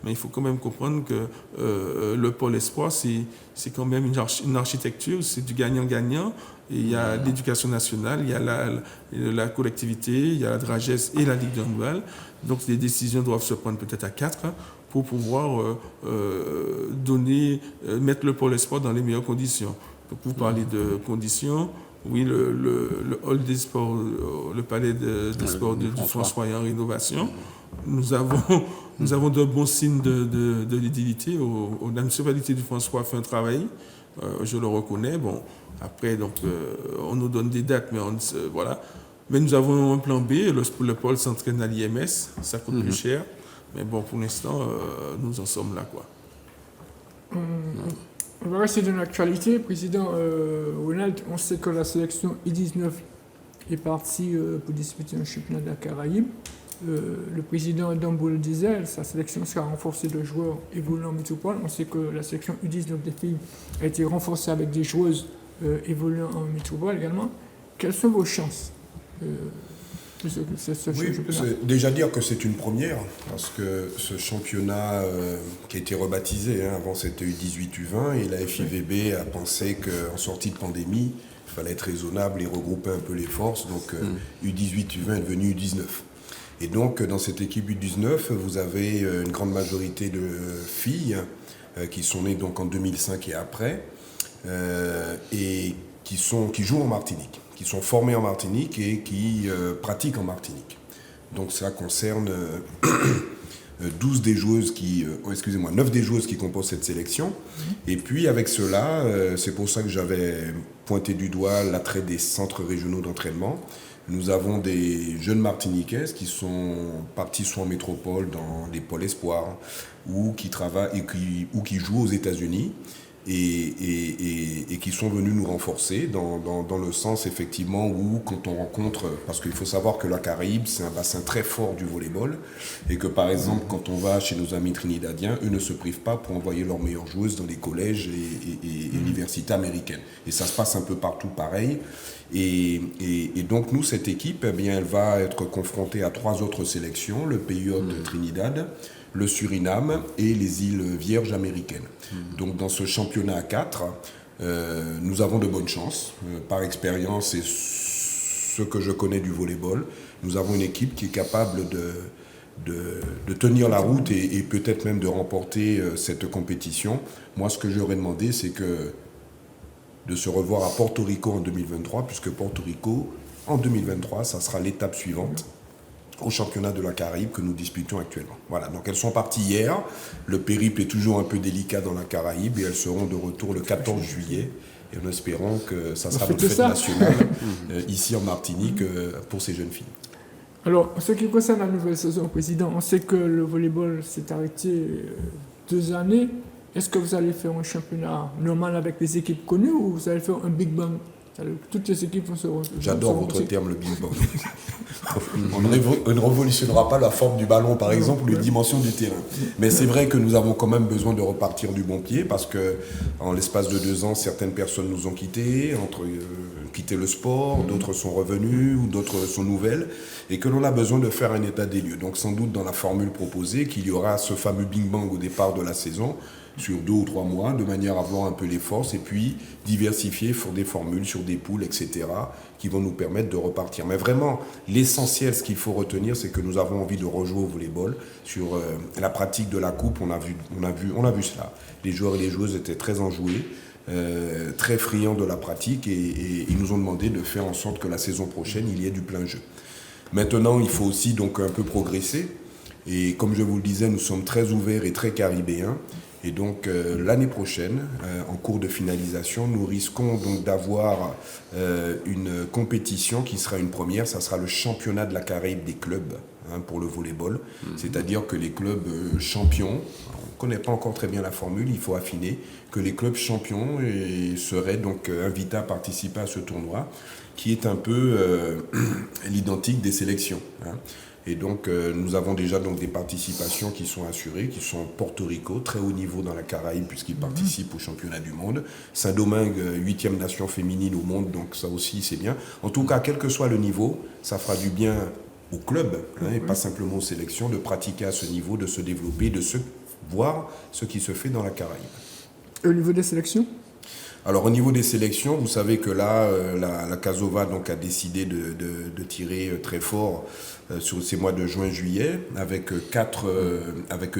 Mais il faut quand même comprendre que le pôle espoir, c'est quand même une architecture, c'est du gagnant-gagnant. Et il y a l'éducation nationale, il y a la collectivité, il y a la DRAGES et la Ligue de handball. Donc, les décisions doivent se prendre peut-être à 4 pour pouvoir mettre le pôle espoir dans les meilleures conditions. Donc, vous parlez de conditions. Oui, le hall des sports, le palais des sports du François est en rénovation. Nous avons de bons signes de l'édilité. La municipalité du François fait un travail, je le reconnais. Bon, après, donc, on nous donne des dates, mais voilà. Mais nous avons un plan B, le pôle s'entraîne à l'IMS, ça coûte plus cher. Mais bon, pour l'instant, nous en sommes là, quoi. On va rester dans l'actualité. Président Ronald, on sait que la sélection I-19 est partie pour disputer un championnat de la Caraïbe. Le président Dambo le disait, sa sélection sera renforcée de joueurs évoluant en métropole. On sait que la sélection U19 des filles a été renforcée avec des joueuses évoluant en métropole également. Quelles sont vos chances déjà dire que c'est une première, parce que ce championnat qui a été rebaptisé, avant c'était U18, U20, et la FIVB a pensé qu'en sortie de pandémie, il fallait être raisonnable et regrouper un peu les forces, donc U18, U20 est devenu U19. Et donc dans cette équipe U19, vous avez une grande majorité de filles qui sont nées donc en 2005 et après, et qui jouent en Martinique, qui sont formés en Martinique et qui pratiquent en Martinique. Donc ça concerne 9 des joueuses qui composent cette sélection. Et puis avec cela, c'est pour ça que j'avais pointé du doigt l'attrait des centres régionaux d'entraînement. Nous avons des jeunes Martiniquaises qui sont partis soit en métropole dans des pôles espoirs ou qui travaillent ou qui jouent aux États-Unis. Et qui sont venus nous renforcer dans le sens effectivement où quand on rencontre, parce qu'il faut savoir que la Caraïbe c'est un bassin très fort du volleyball et que par exemple quand on va chez nos amis trinidadiens, eux ne se privent pas pour envoyer leurs meilleures joueuses dans les collèges et universités américaines. Et ça se passe un peu partout pareil. Et donc nous, cette équipe, eh bien, elle va être confrontée à 3 autres sélections, le PIO de Trinidad, le Suriname et les îles Vierges américaines. Donc dans ce championnat à 4, nous avons de bonnes chances. Par expérience et ce que je connais du volleyball, nous avons une équipe qui est capable de tenir la route et peut-être même de remporter cette compétition. Moi, ce que j'aurais demandé, c'est de se revoir à Porto Rico en 2023, puisque Porto Rico, en 2023, ça sera l'étape suivante au championnat de la Caraïbe que nous disputons actuellement. Voilà, donc elles sont parties hier. Le périple est toujours un peu délicat dans la Caraïbe et elles seront de retour le 14 juillet. Et en espérant que ça sera notre fête nationale ici en Martinique pour ces jeunes filles. Alors, en ce qui concerne la nouvelle saison, Président, on sait que le volleyball s'est arrêté 2 années. Est-ce que vous allez faire un championnat normal avec les équipes connues ou vous allez faire un Big Bang? Toutes les équipes vont se retrouver. J'adore votre terme, le Big Bang. On ne révolutionnera pas la forme du ballon, par exemple, ou les dimensions du terrain. Mais c'est vrai que nous avons quand même besoin de repartir du bon pied parce que, en l'espace de 2 ans, certaines personnes nous ont quittés, quitté le sport, d'autres sont revenus ou d'autres sont nouvelles, et que l'on a besoin de faire un état des lieux. Donc, sans doute dans la formule proposée, qu'il y aura ce fameux Big Bang au départ de la saison, sur 2 ou 3 mois, de manière à voir un peu les forces et puis diversifier sur des formules, sur des poules, etc., qui vont nous permettre de repartir. Mais vraiment, l'essentiel, ce qu'il faut retenir, c'est que nous avons envie de rejouer au volleyball. Sur la pratique de la coupe, on a vu cela. Les joueurs et les joueuses étaient très enjoués, très friands de la pratique et ils nous ont demandé de faire en sorte que la saison prochaine, il y ait du plein jeu. Maintenant, il faut aussi donc un peu progresser. Et comme je vous le disais, nous sommes très ouverts et très caribéens. Et donc l'année prochaine, en cours de finalisation, nous risquons donc d'avoir une compétition qui sera une première. Ça sera le championnat de la Caraïbe des clubs pour le volleyball. C'est-à-dire que les clubs champions, on ne connaît pas encore très bien la formule, il faut affiner, que les clubs champions seraient donc invités à participer à ce tournoi, qui est un peu l'identique des sélections. Et donc, nous avons déjà donc, des participations qui sont assurées, qui sont Porto Rico, très haut niveau dans la Caraïbe, puisqu'ils participent au championnat du monde. Saint-Domingue, 8e nation féminine au monde, donc ça aussi, c'est bien. En tout cas, quel que soit le niveau, ça fera du bien au club, et pas simplement aux sélections, de pratiquer à ce niveau, de se développer, de voir ce qui se fait dans la Caraïbe. Et au niveau des sélections ? Alors au niveau des sélections, vous savez que là, la Casova donc, a décidé de tirer très fort sur ces mois de juin-juillet avec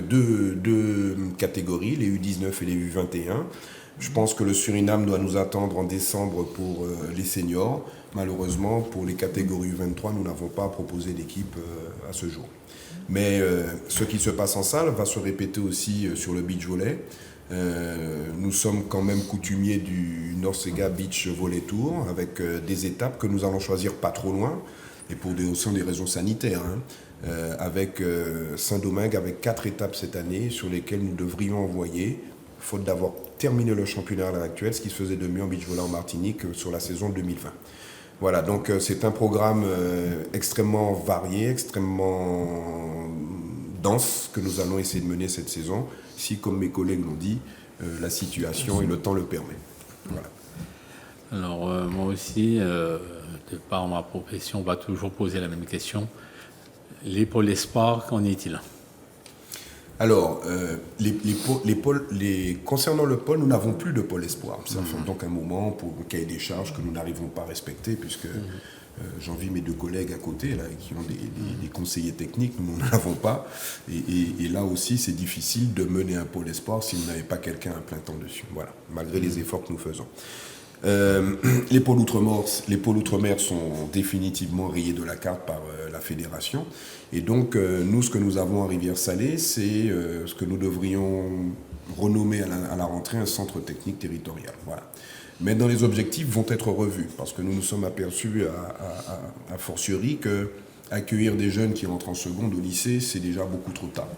deux catégories, les U19 et les U21. Je pense que le Suriname doit nous attendre en décembre pour les seniors. Malheureusement, pour les catégories U23, nous n'avons pas proposé d'équipe à ce jour. Mais ce qui se passe en salle va se répéter aussi sur le beach volley. Nous sommes quand même coutumiers du Norsega Beach Volley Tour avec des étapes que nous allons choisir pas trop loin et pour aussi des raisons sanitaires. Avec Saint-Domingue avec 4 étapes cette année sur lesquelles nous devrions envoyer, faute d'avoir terminé le championnat à l'heure actuelle, ce qui se faisait de mieux en beach volley en Martinique sur la saison 2020. Voilà, donc c'est un programme extrêmement varié, extrêmement dense que nous allons essayer de mener cette saison, si, comme mes collègues l'ont dit, la situation et le temps le permet. Voilà. Alors moi aussi, de par ma profession, on va toujours poser la même question. Les pôles espoirs, qu'en est-il? Alors, concernant le pôle, nous n'avons plus de pôle espoir. Ça fait donc un moment pour un cahier des charges que nous n'arrivons pas à respecter, puisque j'envie mes 2 collègues à côté, là, qui ont des conseillers techniques, nous n'en avons pas. Et là aussi, c'est difficile de mener un pôle espoir si vous n'avez pas quelqu'un à plein temps dessus. Voilà, malgré les efforts que nous faisons. Les pôles outre-mer sont définitivement rayés de la carte par la fédération. Et donc, nous, ce que nous avons à Rivière-Salée, c'est ce que nous devrions renommer à la rentrée un centre technique territorial. Voilà. Maintenant, les objectifs vont être revus, parce que nous nous sommes aperçus à fortiori qu'accueillir des jeunes qui rentrent en seconde au lycée, c'est déjà beaucoup trop tard,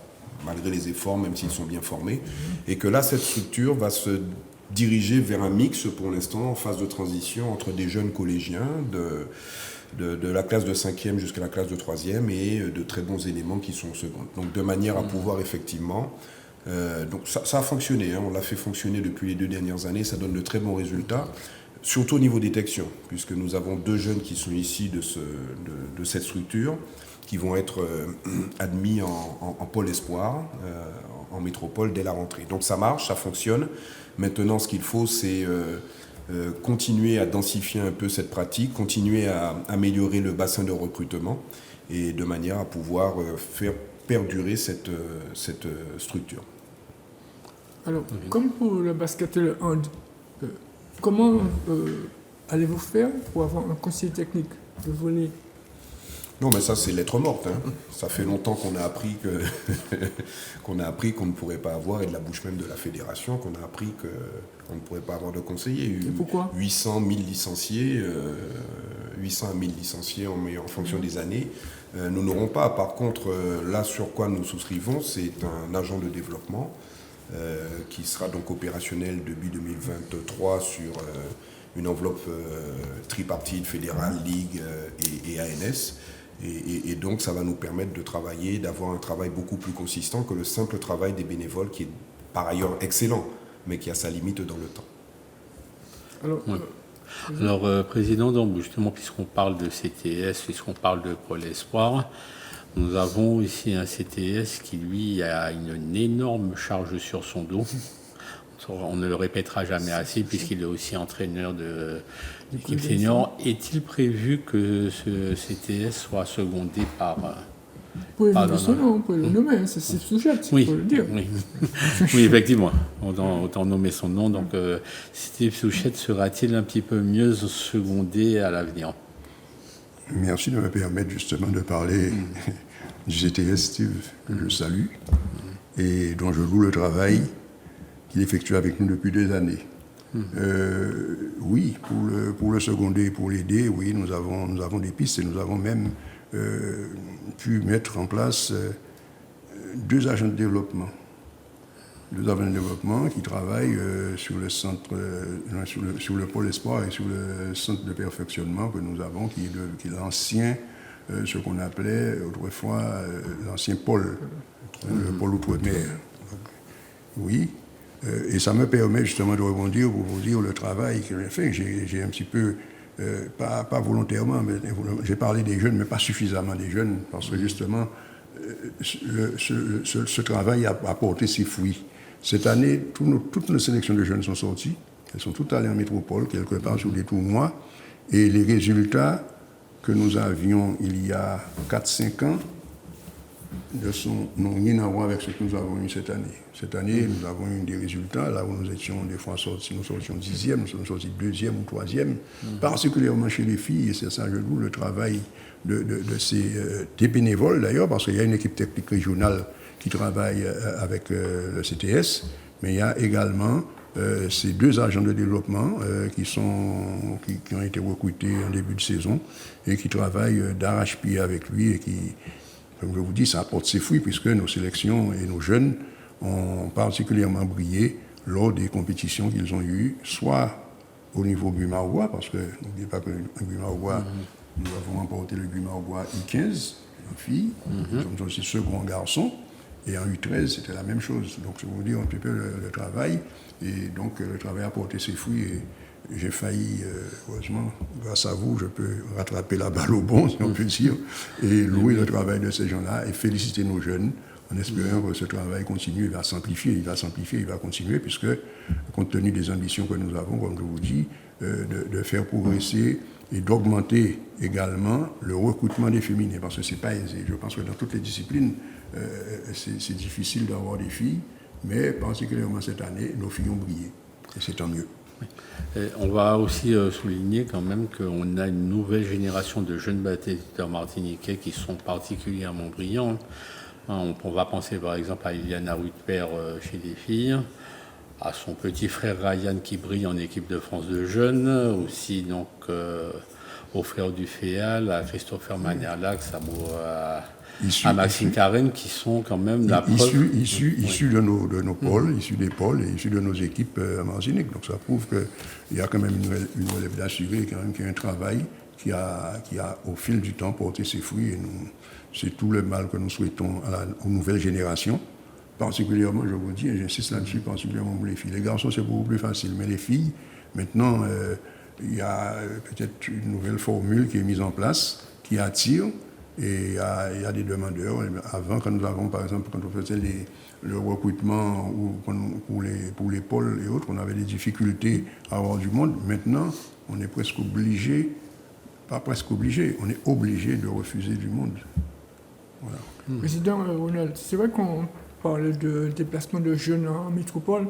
malgré les efforts, même s'ils sont bien formés. Et que là, cette structure va se diriger vers un mix, pour l'instant, en phase de transition entre des jeunes collégiens, de la classe de 5e jusqu'à la classe de 3e, et de très bons éléments qui sont en seconde. Donc, de manière à pouvoir effectivement... donc ça a fonctionné, on l'a fait fonctionner depuis les 2 dernières années, ça donne de très bons résultats, surtout au niveau détection, puisque nous avons 2 jeunes qui sont issus de cette structure, qui vont être admis en pôle espoir, en métropole dès la rentrée. Donc ça marche, ça fonctionne. Maintenant, ce qu'il faut, c'est continuer à densifier un peu cette pratique, continuer à améliorer le bassin de recrutement, et de manière à pouvoir faire perdurer cette structure. Alors, comme pour le basket et le hand, comment allez-vous faire pour avoir un conseiller technique de volley? Non, mais ça, c'est lettre morte. Ça fait longtemps qu'on a appris qu'on ne pourrait pas avoir, et de la bouche même de la fédération, qu'on a appris qu'on ne pourrait pas avoir de conseiller. Et pourquoi 800 000 licenciés, 800 à 1000 licenciés en fonction des années. Nous n'aurons pas. Par contre, là sur quoi nous souscrivons, c'est un agent de développement qui sera donc opérationnel début 2023 sur une enveloppe tripartite, fédérale, Ligue et ANS. Et donc ça va nous permettre de travailler, d'avoir un travail beaucoup plus consistant que le simple travail des bénévoles, qui est par ailleurs excellent, mais qui a sa limite dans le temps. Alors, Président, donc, justement, puisqu'on parle de CTS, puisqu'on parle de Pôle Espoir, nous avons ici un CTS qui, lui, a une énorme charge sur son dos. On ne le répétera jamais assez, puisqu'il est aussi entraîneur de l'équipe senior. Est-il prévu que ce CTS soit secondé par... Vous pouvez dire son nom, vous pouvez le nommer, c'est Steve Souchette, oui, il faut le dire. Oui, oui, effectivement, autant nommer son nom. Donc, Steve Souchette sera-t-il un petit peu mieux secondé à l'avenir? Merci de me permettre justement de parler du CTS Steve, que je salue, et dont je loue le travail qu'il effectue avec nous depuis des années. Oui, pour le seconder, pour l'aider, oui, nous avons des pistes, et nous avons même pu mettre en place 2 agents de développement. 2 agents de développement qui travaillent sur le centre, sur le pôle espoir et sur le centre de perfectionnement que nous avons, qui est l'ancien, ce qu'on appelait autrefois l'ancien pôle, le pôle outre-mer. Oui. Et ça me permet justement de rebondir pour vous dire le travail que j'ai fait. J'ai un petit peu, pas volontairement, mais j'ai parlé des jeunes, mais pas suffisamment des jeunes, parce que justement, ce travail a porté ses fruits. Cette année, toutes nos sélections de jeunes sont sorties. Elles sont toutes allées en métropole, quelque part sur des tournois. Et les résultats que nous avions il y a 4-5 ans n'ont rien à voir avec ce que nous avons eu cette année. Cette année, nous avons eu des résultats, là où nous étions des fois sortis, nous sortions 10e, nous sommes sortis 2e ou 3e, particulièrement chez les filles, et c'est ça, je loue le travail des bénévoles d'ailleurs, parce qu'il y a une équipe technique régionale qui travaille avec le CTS, mais il y a également ces 2 agents de développement qui ont été recrutés en début de saison et qui travaillent d'arrache-pied avec lui et qui, comme je vous dis, ça apporte ses fruits puisque nos sélections et nos jeunes ont particulièrement brillé lors des compétitions qu'ils ont eues, soit au niveau Guimarois, parce que n'oubliez pas que Guimarois, nous avons remporté le Guimarois I15 en filles, nous sommes aussi second en garçon, et en U13 c'était la même chose. Donc je vous dis un petit peu le travail, et donc le travail a porté ses fruits, et j'ai failli, heureusement, grâce à vous, je peux rattraper la balle au bon, si on peut dire, et louer le travail de ces gens-là, et féliciter nos jeunes, en espérant que ce travail continue, il va s'amplifier, il va continuer, puisque, compte tenu des ambitions que nous avons, comme je vous dis, de faire progresser et d'augmenter également le recrutement des féminines, parce que ce n'est pas aisé. Je pense que dans toutes les disciplines, c'est difficile d'avoir des filles, mais particulièrement cette année, nos filles ont brillé, et c'est tant mieux. Et on va aussi souligner quand même qu'on a une nouvelle génération de jeunes basketteurs martiniquais qui sont particulièrement brillants. On va penser par exemple à Iliana Rutper chez les filles, à son petit frère Ryan qui brille en équipe de France de jeunes, aussi donc au frère du Féal, à Christopher Manerlax, à Maxime Karen, qui sont quand même la preuve... Issus de nos pôles, issus des pôles et issus de nos équipes à Martinique. Donc ça prouve qu'il y a quand même une relève d'assurés, quand même, qu'il y a un travail qui a au fil du temps porté ses fruits, et c'est tout le mal que nous souhaitons aux nouvelles générations. Particulièrement, je vous dis, et j'insiste là-dessus, particulièrement pour les filles. Les garçons, c'est beaucoup plus facile, mais les filles, maintenant, il y a peut-être une nouvelle formule qui est mise en place, qui attire, et il y a des demandeurs. Avant, quand nous avons, par exemple, quand on faisait le recrutement pour les pôles et autres, on avait des difficultés à avoir du monde. Maintenant, on est presque obligé, pas presque obligé, on est obligé de refuser du monde. Voilà. Président Ronald, c'est vrai qu'on parle de déplacement de jeunes en métropole.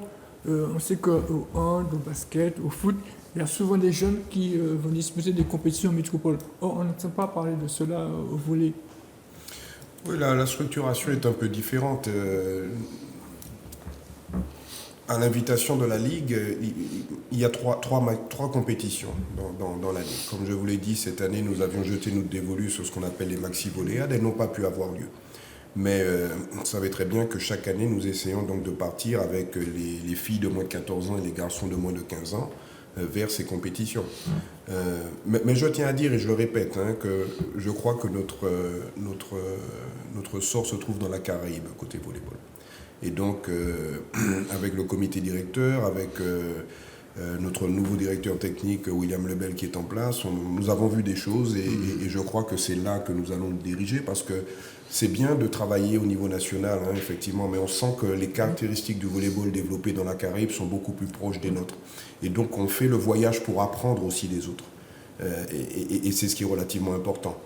On sait qu'au hand, au basket, au foot, il y a souvent des jeunes qui vont disputer des compétitions en métropole. Or, on n'entend pas parler de cela au volley. Oui, la structuration est un peu différente. À l'invitation de la Ligue, il y a trois compétitions dans la Ligue. Comme je vous l'ai dit, cette année, nous avions jeté notre dévolu sur ce qu'on appelle les maxi-voléades. Elles n'ont pas pu avoir lieu. Mais on savait très bien que chaque année, nous essayons donc de partir avec les filles de moins de 14 ans et les garçons de moins de 15 ans vers ces compétitions. Mais je tiens à dire, et je le répète, que je crois que notre sort se trouve dans la Caraïbe, côté volleyball. Et donc, avec le comité directeur, avec notre nouveau directeur technique, William Lebel, qui est en place, nous avons vu des choses et je crois que c'est là que nous allons nous diriger, parce que c'est bien de travailler au niveau national, effectivement, mais on sent que les caractéristiques du volleyball développées dans la Caraïbe sont beaucoup plus proches des nôtres. Et donc, on fait le voyage pour apprendre aussi des autres. Et c'est ce qui est relativement important.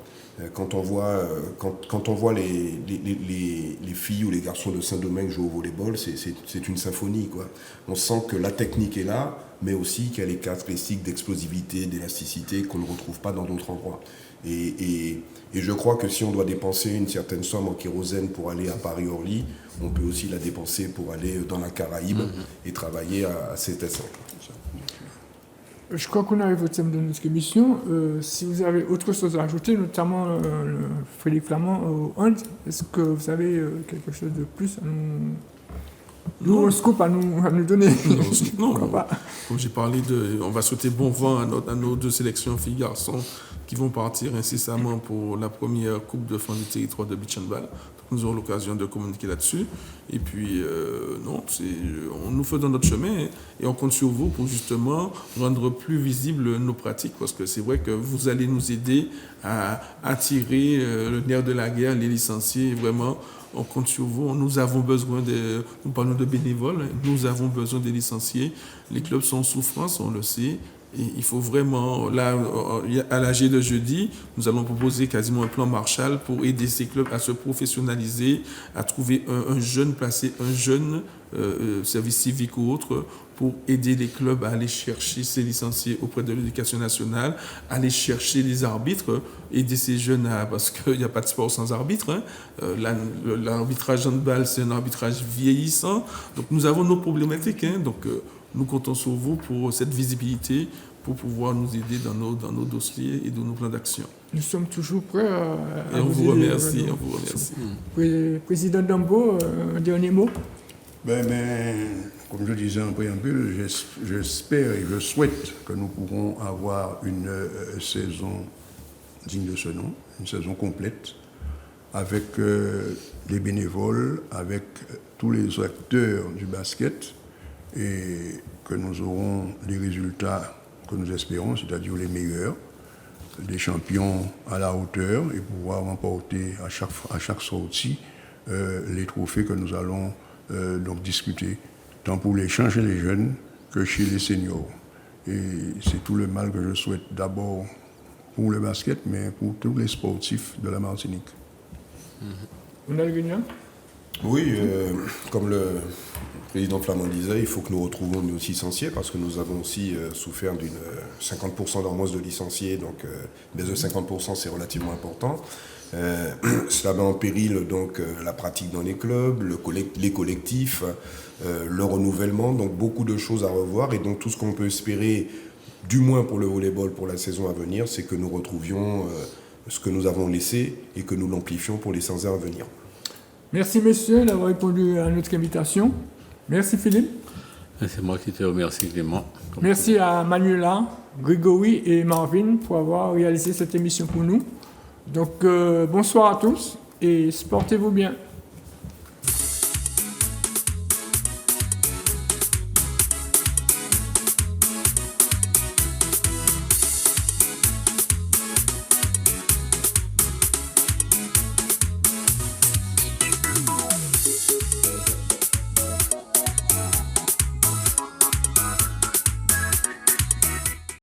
Quand on voit les filles ou les garçons de Saint-Domingue jouer au volleyball, c'est une symphonie, quoi. On sent que la technique est là, mais aussi qu'il y a les caractéristiques d'explosivité, d'élasticité qu'on ne retrouve pas dans d'autres endroits. Et je crois que si on doit dépenser une certaine somme en kérosène pour aller à Paris-Orly, on peut aussi la dépenser pour aller dans la Caraïbe et travailler à cet essai. Je crois qu'on arrive au thème de notre émission. Si vous avez autre chose à ajouter, notamment Frédéric Flamand au hand, est-ce que vous avez quelque chose de plus à nous, un scoop à nous donner? Non. Comme j'ai parlé on va souhaiter bon vent à nos 2 sélections filles-garçons qui vont partir incessamment pour la première Coupe de France du territoire de beach handball. Nous aurons l'occasion de communiquer là-dessus. Et puis, nous faisons notre chemin et on compte sur vous pour justement rendre plus visibles nos pratiques, parce que c'est vrai que vous allez nous aider à attirer le nerf de la guerre, les licenciés. Vraiment, on compte sur vous. Nous avons besoin nous parlons de bénévoles, nous avons besoin des licenciés. Les clubs sont en souffrance, on le sait. il faut vraiment, là, à l'AG de jeudi, nous allons proposer quasiment un plan Marshall pour aider ces clubs à se professionnaliser, à trouver un jeune, placer un jeune service civique ou autre, pour aider les clubs à aller chercher ces licenciés auprès de l'éducation nationale, aller chercher les arbitres, aider ces jeunes parce qu'il n'y a pas de sport sans arbitre. Hein. L'arbitrage handball, c'est un arbitrage vieillissant. Donc nous avons nos problématiques. Hein. Donc nous comptons sur vous pour cette visibilité, pour pouvoir nous aider dans nos dossiers et dans nos plans d'action. Nous sommes toujours prêts à on vous remercie. Président Dambo, un dernier mot. Comme je disais en préambule, j'espère et je souhaite que nous pourrons avoir une saison digne de ce nom, une saison complète, avec les bénévoles, avec tous les acteurs du basket, et que nous aurons les résultats que nous espérons, c'est-à-dire les meilleurs, des champions à la hauteur, et pouvoir remporter à chaque sortie les trophées que nous allons donc discuter, tant pour les chez les jeunes que chez les seniors. Et c'est tout le mal que je souhaite d'abord pour le basket, mais pour tous les sportifs de la Martinique. Oui, comme le président Flamand disait, il faut que nous retrouvions nos licenciés parce que nous avons aussi souffert d'une 50% d'hausse de licenciés, donc baisse de 50%, c'est relativement important. Cela met en péril donc la pratique dans les clubs, les collectifs, le renouvellement, donc beaucoup de choses à revoir, et donc tout ce qu'on peut espérer, du moins pour le volleyball pour la saison à venir, c'est que nous retrouvions ce que nous avons laissé et que nous l'amplifions pour les saisons à venir. Merci messieurs d'avoir répondu à notre invitation. Merci Philippe. C'est moi qui te remercie Clément. Merci à Manuela, Grégory et Marvin pour avoir réalisé cette émission pour nous. Donc bonsoir à tous et portez-vous bien.